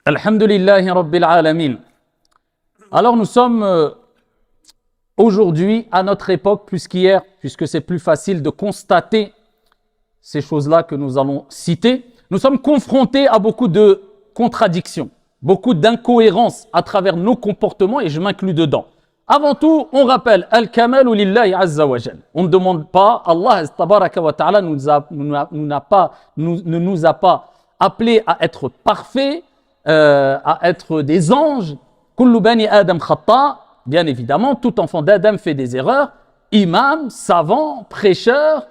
Alhamdulillahi Rabbil Alamin. Alors nous sommes aujourd'hui à notre époque plus qu'hier, puisque c'est plus facile de constater ces choses-là que nous allons citer. Nous sommes confrontés à beaucoup de contradictions, beaucoup d'incohérences à travers nos comportements et je m'inclus dedans. Avant tout, on rappelle Al-Kamalu Lillahi Azza wa Jal. On ne demande pas, Allah Tabaraka wa Ta'ala ne nous a pas appelés à être parfaits, à être des anges. Kullu bani Adam khata, bien évidemment, tout enfant d'Adam fait des erreurs. Imam, savant, prêcheur,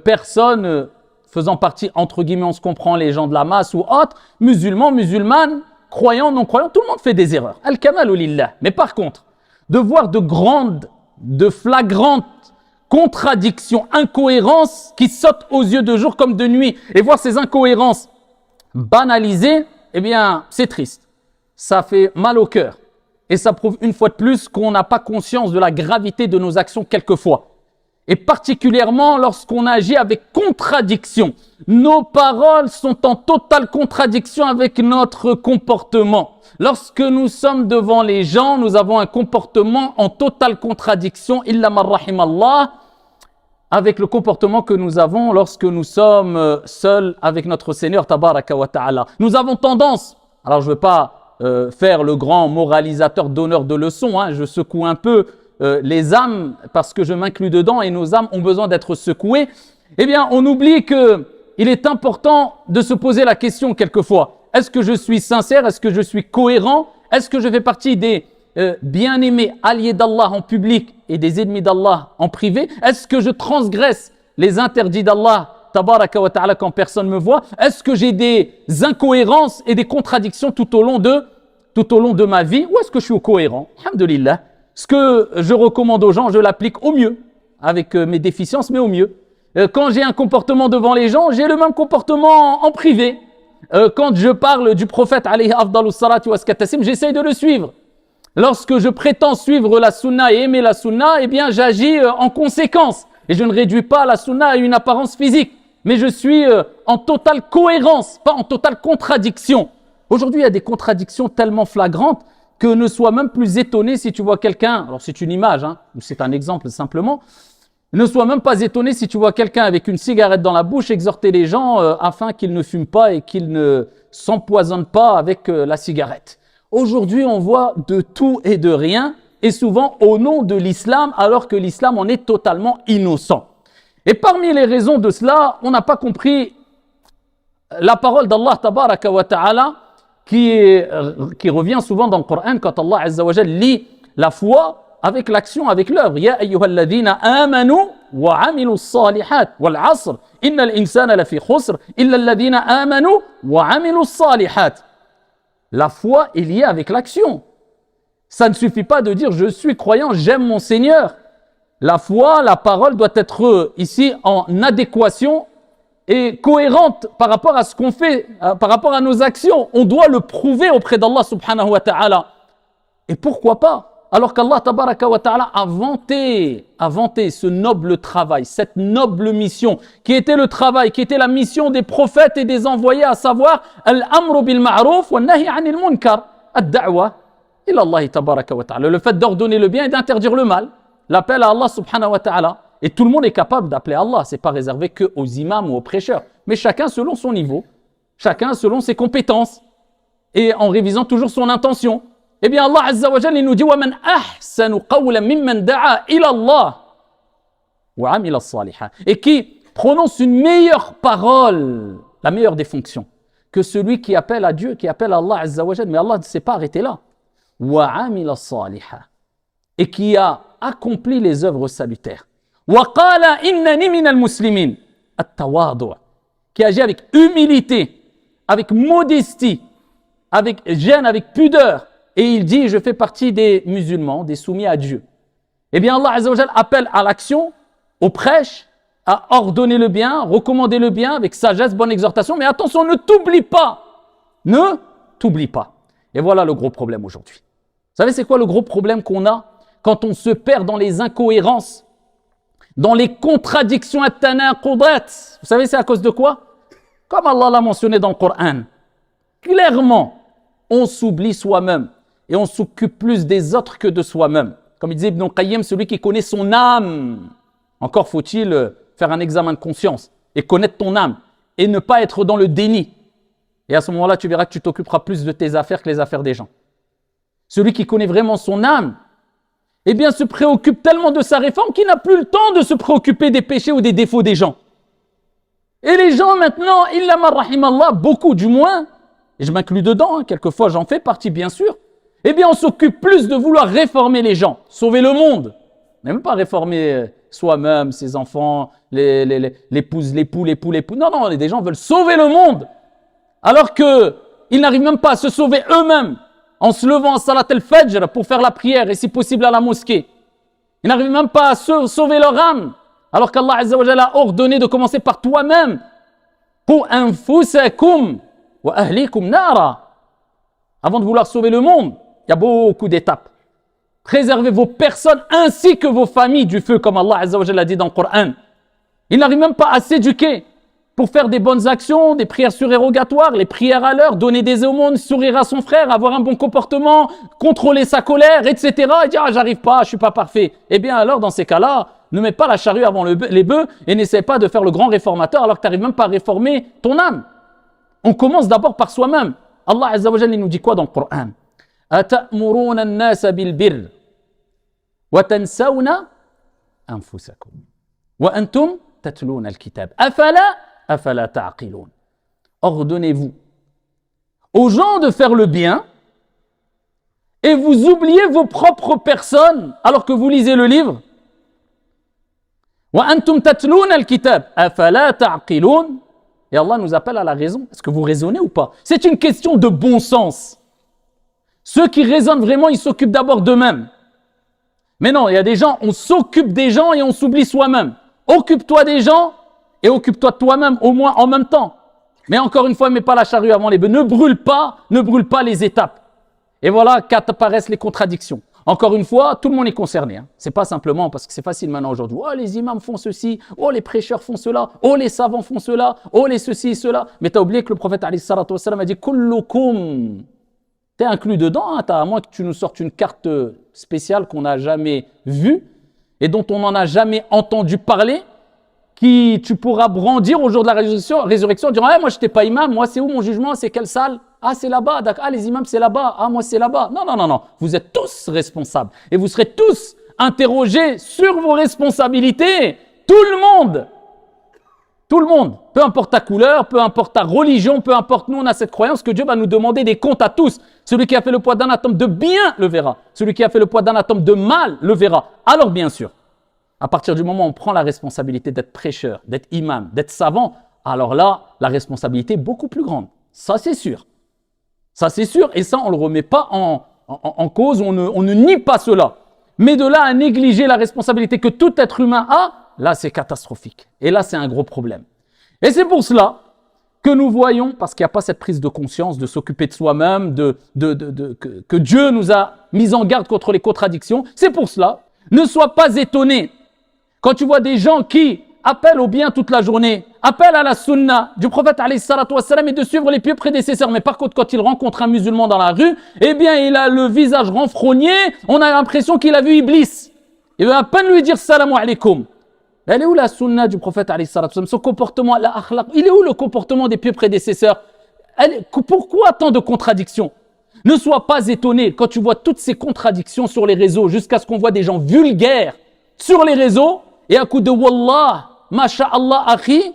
personne faisant partie, entre guillemets, on se comprend, les gens de la masse ou autres, musulmans, musulmanes, croyants, non-croyants, tout le monde fait des erreurs. Al-Kamalu Lillah. Mais par contre, de voir de grandes, de flagrantes contradictions, incohérences qui sautent aux yeux de jour comme de nuit, et voir ces incohérences banalisées, eh bien, c'est triste. Ça fait mal au cœur. Et ça prouve une fois de plus qu'on n'a pas conscience de la gravité de nos actions quelquefois. Et particulièrement lorsqu'on agit avec contradiction. Nos paroles sont en totale contradiction avec notre comportement. Lorsque nous sommes devant les gens, nous avons un comportement en totale contradiction, illa man rahimallah, avec le comportement que nous avons lorsque nous sommes seuls avec notre Seigneur Tabaraka wa Ta'ala. Nous avons tendance, alors je ne veux pas faire le grand moralisateur donneur de leçons, je secoue un peu les âmes parce que je m'inclus dedans et nos âmes ont besoin d'être secouées. Eh bien, on oublie qu'il est important de se poser la question quelquefois. Est-ce que je suis sincère? Est-ce que je suis cohérent? Est-ce que je fais partie des bien-aimés alliés d'Allah en public et des ennemis d'Allah en privé? Est-ce que je transgresse les interdits d'Allah Tabaraka wa Ta'ala quand personne me voit? Est-ce que j'ai des incohérences et des contradictions tout au long de ma vie? Ou est-ce que je suis cohérent? Alhamdulillah. Ce que je recommande aux gens, je l'applique au mieux, avec mes déficiences, mais au mieux. Quand j'ai un comportement devant les gens, j'ai le même comportement en privé. Quand je parle du prophète alayhi afdalus salati wa skatassim, j'essaye de le suivre. Lorsque je prétends suivre la sunna et aimer la sunna, eh bien j'agis en conséquence. Et je ne réduis pas la sunna à une apparence physique, mais je suis en totale cohérence, pas en totale contradiction. Aujourd'hui, il y a des contradictions tellement flagrantes que ne sois même plus étonné si tu vois quelqu'un, alors c'est une image, ou c'est un exemple simplement, ne sois même pas étonné si tu vois quelqu'un avec une cigarette dans la bouche exhorter les gens afin qu'ils ne fument pas et qu'ils ne s'empoisonnent pas avec la cigarette. Aujourd'hui, on voit de tout et de rien, et souvent au nom de l'islam, alors que l'islam en est totalement innocent. Et parmi les raisons de cela, on n'a pas compris la parole d'Allah Tabaraka wa Ta'ala, qui revient souvent dans le Coran quand Allah Azza wa Jal lit la foi avec l'action, avec l'œuvre. Ya ayyuhalladhina amanu wa amilu s-salihat wal asr innal insana lafi khusr illa alladhina amanu wa amilu s-salihat. La foi est liée avec l'action. Ça ne suffit pas de dire je suis croyant, j'aime mon Seigneur. La foi, la parole doit être ici en adéquation et cohérente par rapport à ce qu'on fait, par rapport à nos actions. On doit le prouver auprès d'Allah subhanahu wa ta'ala. Et pourquoi pas? Alors qu'Allah tabaraka wa ta'ala a vanté ce noble travail, cette noble mission, qui était le travail, qui était la mission des prophètes et des envoyés, à savoir al-amru bil ma'ruf wa nahi 'anil munkar, ad-da'wa ila Allah tabaraka wa ta'ala. Le fait d'ordonner le bien et d'interdire le mal, l'appel à Allah subhanahu wa ta'ala. Et tout le monde est capable d'appeler Allah, c'est pas réservé que aux imams ou aux prêcheurs, mais chacun selon son niveau, chacun selon ses compétences et en révisant toujours son intention. Eh bien, Allah Azza wa Jalla, il nous dit وَمَنْ أَحْسَنُ قَوْلًا مِمَّنْ دَعَا إِلَى اللَّهِ وَعَمِلَ الصَّالِحَاتِ, et qui prononce une meilleure parole, la meilleure des fonctions, que celui qui appelle à Dieu, qui appelle à Allah Azza wa Jalla. Mais Allah ne s'est pas arrêté là. وَعَمِلَ الصَّالِحَاتِ, et qui a accompli les œuvres salutaires. وَقَالَ إِنَّنِي مِنَ الْمُسْلِمِينَ التَّوَاضُعُ, qui agit avec humilité, avec modestie, avec gêne, avec pudeur. Et il dit, je fais partie des musulmans, des soumis à Dieu. Eh bien, Allah Azza wa Jalla appelle à l'action, au prêche, à ordonner le bien, recommander le bien avec sagesse, bonne exhortation. Mais attention, ne t'oublie pas. Ne t'oublie pas. Et voilà le gros problème aujourd'hui. Vous savez, c'est quoi le gros problème qu'on a quand on se perd dans les incohérences, dans les contradictions at-tanaqudat? Vous savez, c'est à cause de quoi? Comme Allah l'a mentionné dans le Coran, clairement, on s'oublie soi-même et on s'occupe plus des autres que de soi-même. Comme il disait Ibn Qayyim, celui qui connaît son âme. Encore faut-il faire un examen de conscience et connaître ton âme et ne pas être dans le déni. Et à ce moment-là, tu verras que tu t'occuperas plus de tes affaires que les affaires des gens. Celui qui connaît vraiment son âme, eh bien, se préoccupe tellement de sa réforme qu'il n'a plus le temps de se préoccuper des péchés ou des défauts des gens. Et les gens maintenant, illa ma rahimallah, beaucoup du moins, et je m'inclus dedans, hein, quelquefois j'en fais partie bien sûr, eh bien on s'occupe plus de vouloir réformer les gens, sauver le monde. Même pas réformer soi-même, ses enfants, l'épouse, l'époux. Non, des gens veulent sauver le monde. Alors qu'ils n'arrivent même pas à se sauver eux-mêmes en se levant à Salat al-Fajr pour faire la prière et si possible à la mosquée. Ils n'arrivent même pas à sauver leur âme. Alors qu'Allah Azza wa Jalla a ordonné de commencer par toi-même. Qu anfusakum wa ahlikum nara. Avant de vouloir sauver le monde, il y a beaucoup d'étapes. Préservez vos personnes ainsi que vos familles du feu, comme Allah Azza wa Jalla dit dans le Coran. Ils n'arrivent même pas à s'éduquer pour faire des bonnes actions, des prières surérogatoires, les prières à l'heure, donner des aumônes, sourire à son frère, avoir un bon comportement, contrôler sa colère, etc. Et dire, j'arrive pas, je suis pas parfait. Eh bien alors, dans ces cas-là, ne mets pas la charrue avant les bœufs et n'essaie pas de faire le grand réformateur alors que tu n'arrives même pas à réformer ton âme. On commence d'abord par soi-même. Allah Azza wa Jalla nous dit quoi dans le Coran? أَتَأْمُرُونَ النَّاسَ بِالْبِرِّ وَتَنْسَوْنَ أَنفُسَكُمْ وَأَنْتُمْ تَتْلُونَ الْكِتَابَ أَفَلَا تَعْقِلُونَ. Ordonnez-vous aux gens de faire le bien et vous oubliez vos propres personnes alors que vous lisez le livre. وَأَنْتُمْ تَتْلُونَ الْكِتَابَ أَفَلَا تَعْقِلُونَ. Et Allah nous appelle à la raison. Est-ce que vous raisonnez ou pas? C'est une question de bon sens. Ceux qui raisonnent vraiment, ils s'occupent d'abord d'eux-mêmes. Mais non, il y a des gens, on s'occupe des gens et on s'oublie soi-même. Occupe-toi des gens et occupe-toi de toi-même, au moins en même temps. Mais encore une fois, ne mets pas la charrue avant les bœufs. Ne brûle pas les étapes. Et voilà qu'apparaissent les contradictions. Encore une fois, tout le monde est concerné. Hein. C'est pas simplement parce que c'est facile maintenant aujourd'hui. Oh, les imams font ceci. Oh, les prêcheurs font cela. Oh, les savants font cela. Oh, les ceci et cela. Mais tu as oublié que le prophète alayhi salatu wassalam a dit kullukum. Tu es inclus dedans, hein, à moins que tu nous sortes une carte spéciale qu'on n'a jamais vue et dont on n'en a jamais entendu parler, qui tu pourras brandir au jour de la résurrection en disant hey, moi je n'étais pas imam, moi c'est où mon jugement, c'est quelle salle? Ah c'est là-bas, d'accord. Ah les imams c'est là-bas, ah moi c'est là-bas. Non, vous êtes tous responsables et vous serez tous interrogés sur vos responsabilités, tout le monde, peu importe ta couleur, peu importe ta religion, peu importe, nous on a cette croyance que Dieu va nous demander des comptes à tous. Celui qui a fait le poids d'un atome de bien le verra, celui qui a fait le poids d'un atome de mal le verra. Alors bien sûr, à partir du moment où on prend la responsabilité d'être prêcheur, d'être imam, d'être savant, alors là, la responsabilité est beaucoup plus grande. Ça c'est sûr. Ça c'est sûr et ça on ne le remet pas en cause, on ne nie pas cela. Mais de là à négliger la responsabilité que tout être humain a, là c'est catastrophique. Et là c'est un gros problème. Et c'est pour cela que nous voyons, parce qu'il n'y a pas cette prise de conscience de s'occuper de soi-même, que Dieu nous a mis en garde contre les contradictions. C'est pour cela, ne sois pas étonné quand tu vois des gens qui appellent au bien toute la journée, appellent à la sunna du prophète alayhi salatu wassalam et de suivre les pieux prédécesseurs. Mais par contre, quand il rencontre un musulman dans la rue, eh bien, il a le visage renfrogné, on a l'impression qu'il a vu Iblis. Il va à peine lui dire salam alaykoum. Elle est où la sunna du prophète alayhi salatu wassalam, son comportement, la akhlaq, il est où le comportement des pieux prédécesseurs? Pourquoi tant de contradictions? Ne sois pas étonné quand tu vois toutes ces contradictions sur les réseaux, jusqu'à ce qu'on voit des gens vulgaires sur les réseaux, et à coup de wallah, masha'Allah akhi,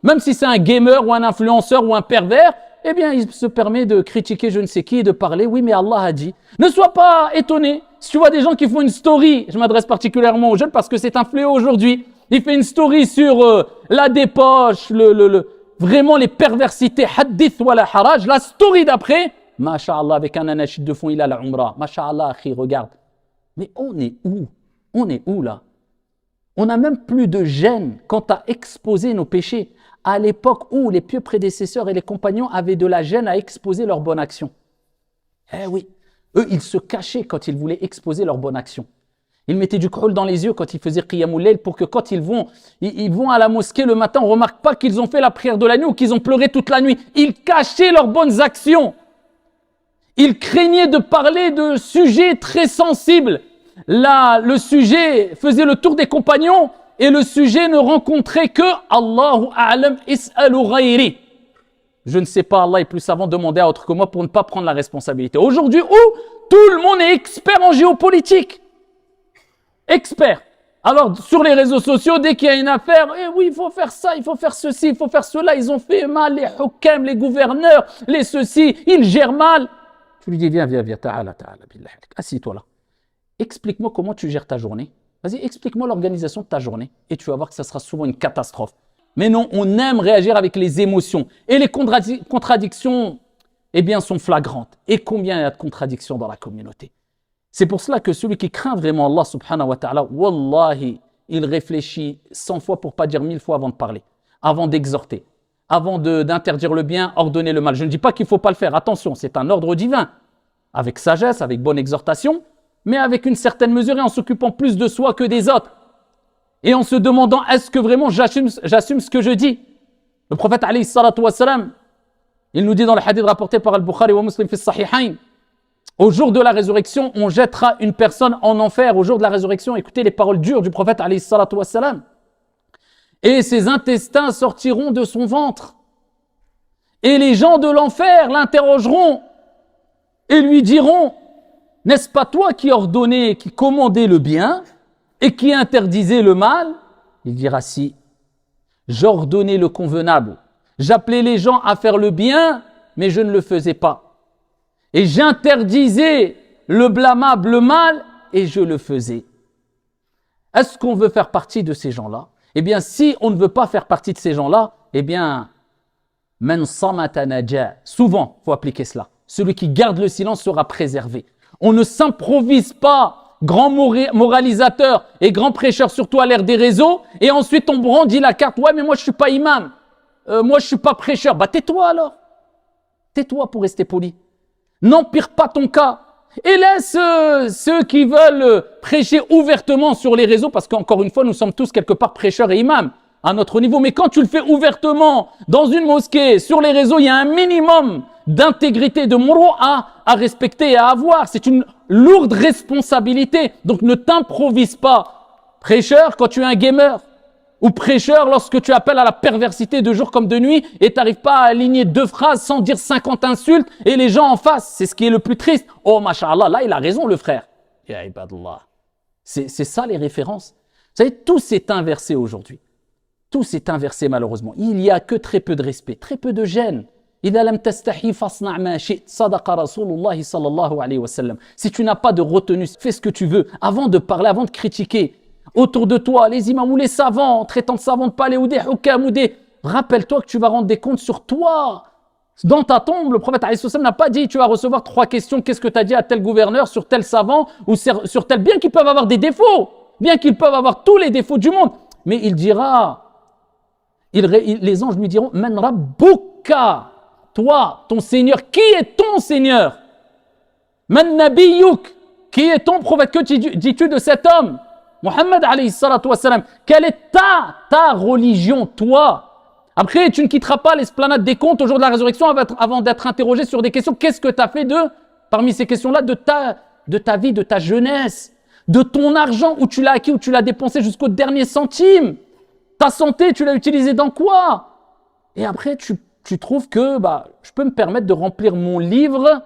même si c'est un gamer ou un influenceur ou un pervers, eh bien il se permet de critiquer je ne sais qui et de parler, oui mais Allah a dit. Ne sois pas étonné, si tu vois des gens qui font une story, je m'adresse particulièrement aux jeunes parce que c'est un fléau aujourd'hui, il fait une story sur la dépoche, vraiment les perversités, hadith wa la haraj, la story d'après, masha'Allah avec un anachid de fond, il a la umrah, masha'Allah akhi, regarde. Mais on est où? On est où là? On n'a même plus de gêne quant à exposer nos péchés. À l'époque où les pieux prédécesseurs et les compagnons avaient de la gêne à exposer leurs bonnes actions. Eh oui, eux, ils se cachaient quand ils voulaient exposer leurs bonnes actions. Ils mettaient du kohl dans les yeux quand ils faisaient qiyamul layl pour que quand ils vont à la mosquée le matin, on ne remarque pas qu'ils ont fait la prière de la nuit ou qu'ils ont pleuré toute la nuit. Ils cachaient leurs bonnes actions. Il craignait de parler de sujets très sensibles. Là, le sujet faisait le tour des compagnons et le sujet ne rencontrait que Allahu a'lam is'alu ghayri. Je ne sais pas, Allah est plus savant, demandez à autre que moi pour ne pas prendre la responsabilité. Aujourd'hui, où tout le monde est expert en géopolitique. Expert. Alors, sur les réseaux sociaux, dès qu'il y a une affaire, eh oui, il faut faire ça, il faut faire ceci, il faut faire cela, ils ont fait mal, les hukam, les gouverneurs, les ceci, ils gèrent mal. Tu lui dis, viens, ta'ala, billah, assis-toi là. Explique-moi comment tu gères ta journée. Vas-y, explique-moi l'organisation de ta journée. Et tu vas voir que ça sera souvent une catastrophe. Mais non, on aime réagir avec les émotions. Et les contradictions, eh bien, sont flagrantes. Et combien il y a de contradictions dans la communauté. C'est pour cela que celui qui craint vraiment Allah subhanahu wa ta'ala, wallahi, il réfléchit 100 fois pour pas dire 1000 fois avant de parler, avant d'exhorter, avant d'interdire le bien, ordonner le mal. Je ne dis pas qu'il ne faut pas le faire, attention, c'est un ordre divin, avec sagesse, avec bonne exhortation, mais avec une certaine mesure et en s'occupant plus de soi que des autres. Et en se demandant, est-ce que vraiment j'assume ce que je dis? Le prophète alayhi salatu wa salam, il nous dit dans le hadith rapporté par Al-Bukhari wa Muslim fi Sahihayn, au jour de la résurrection, on jettera une personne en enfer. Au jour de la résurrection, écoutez les paroles dures du prophète alayhi salatu wa salam. Et ses intestins sortiront de son ventre. Et les gens de l'enfer l'interrogeront et lui diront, n'est-ce pas toi qui ordonnais, qui commandais le bien et qui interdisais le mal? Il dira si. J'ordonnais le convenable. J'appelais les gens à faire le bien, mais je ne le faisais pas. Et j'interdisais le blâmable, le mal, et je le faisais. Est-ce qu'on veut faire partie de ces gens-là? Eh bien, si on ne veut pas faire partie de ces gens-là, eh bien, man samata naja. Souvent, il faut appliquer cela. Celui qui garde le silence sera préservé. On ne s'improvise pas grand moralisateur et grand prêcheur, surtout à l'ère des réseaux, et ensuite on brandit la carte. Ouais, mais moi je suis pas imam. Moi je suis pas prêcheur. Bah tais-toi alors. Tais-toi pour rester poli. N'empire pas ton cas et laisse ceux qui veulent prêcher ouvertement sur les réseaux, parce qu'encore une fois, nous sommes tous quelque part prêcheurs et imams à notre niveau. Mais quand tu le fais ouvertement dans une mosquée, sur les réseaux, il y a un minimum d'intégrité, de mourou'a à respecter et à avoir. C'est une lourde responsabilité. Donc ne t'improvise pas prêcheur quand tu es un gamer, ou prêcheur lorsque tu appelles à la perversité de jour comme de nuit et tu n'arrives pas à aligner 2 phrases sans dire 50 insultes et les gens en face. C'est ce qui est le plus triste. Oh, mashallah, là, il a raison, le frère. Ya ibadallah. C'est ça les références. Vous savez, tout s'est inversé aujourd'hui. Tout s'est inversé malheureusement. Il n'y a que très peu de respect, très peu de gêne. إذا لم تستحي فاصنع ما شئت صدق رسول الله صلى الله عليه وسلم. Si tu n'as pas de retenue, fais ce que tu veux avant de parler, avant de critiquer. Autour de toi, les imams ou les savants, traitant de savants de palais ou des hukam ou des... Rappelle-toi que tu vas rendre des comptes sur toi. Dans ta tombe, le prophète alayhi salam n'a pas dit tu vas recevoir 3 questions, qu'est-ce que tu as dit à tel gouverneur, sur tel savant ou sur tel... Bien qu'ils peuvent avoir des défauts, bien qu'ils peuvent avoir tous les défauts du monde, mais il dira, les anges lui diront Man rabbuka, toi, ton Seigneur, qui est ton Seigneur? Man nabiyyuk, qui est ton prophète? Que dis-tu de cet homme? Muhammad alayhi salatu wassalam, quelle est ta religion, toi? Après, tu ne quitteras pas l'esplanade des comptes au jour de la résurrection avant d'être interrogé sur des questions. Qu'est-ce que tu as fait parmi ces questions-là, de ta vie, de ta jeunesse, de ton argent, où tu l'as acquis, où tu l'as dépensé jusqu'au dernier centime? Ta santé, tu l'as utilisée dans quoi? Et après, tu trouves que je peux me permettre de remplir mon livre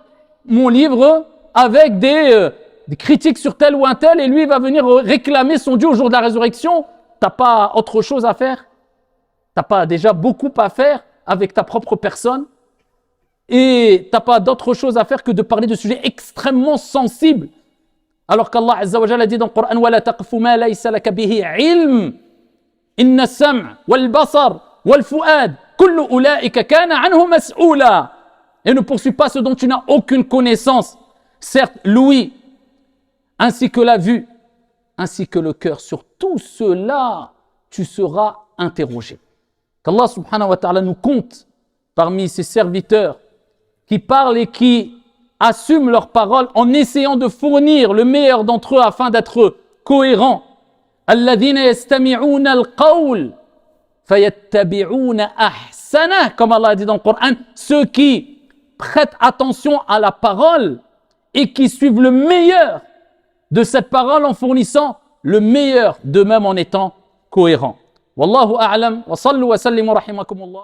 avec des critiques sur tel ou un tel, et lui il va venir réclamer son Dieu au jour de la résurrection. T'as pas autre chose à faire? T'as pas déjà beaucoup à faire avec ta propre personne? Et t'as pas d'autre chose à faire que de parler de sujets extrêmement sensibles? Alors qu'Allah Azza wa Jalla a dit dans le Coran وَلَا تَقْفُ مَا لَيْسَ لَكَ بِهِ عِلْمٍ إِنَّ السَّمْعَ وَالْبَصَرَ وَالْفُؤَادَ كُلُّ أُولَئِكَ كَانَ عَنْهُ مَسْئُولًا. Et ne poursuis pas ce dont tu n'as aucune connaissance. Certes, l'ouïe, ainsi que la vue, ainsi que le cœur, sur tout cela, tu seras interrogé. Qu'Allah subhanahu wa ta'ala nous compte parmi ses serviteurs qui parlent et qui assument leurs paroles en essayant de fournir le meilleur d'entre eux afin d'être cohérents. Alladhina yastami'una al-qawl fayattabi'una ahsana, comme Allah a dit dans le Coran, ceux qui prêtent attention à la parole et qui suivent le meilleur de cette parole en fournissant le meilleur d'eux-mêmes en étant cohérents. Wallahu a'lam wa sallu wa sallimu rahimakumullah.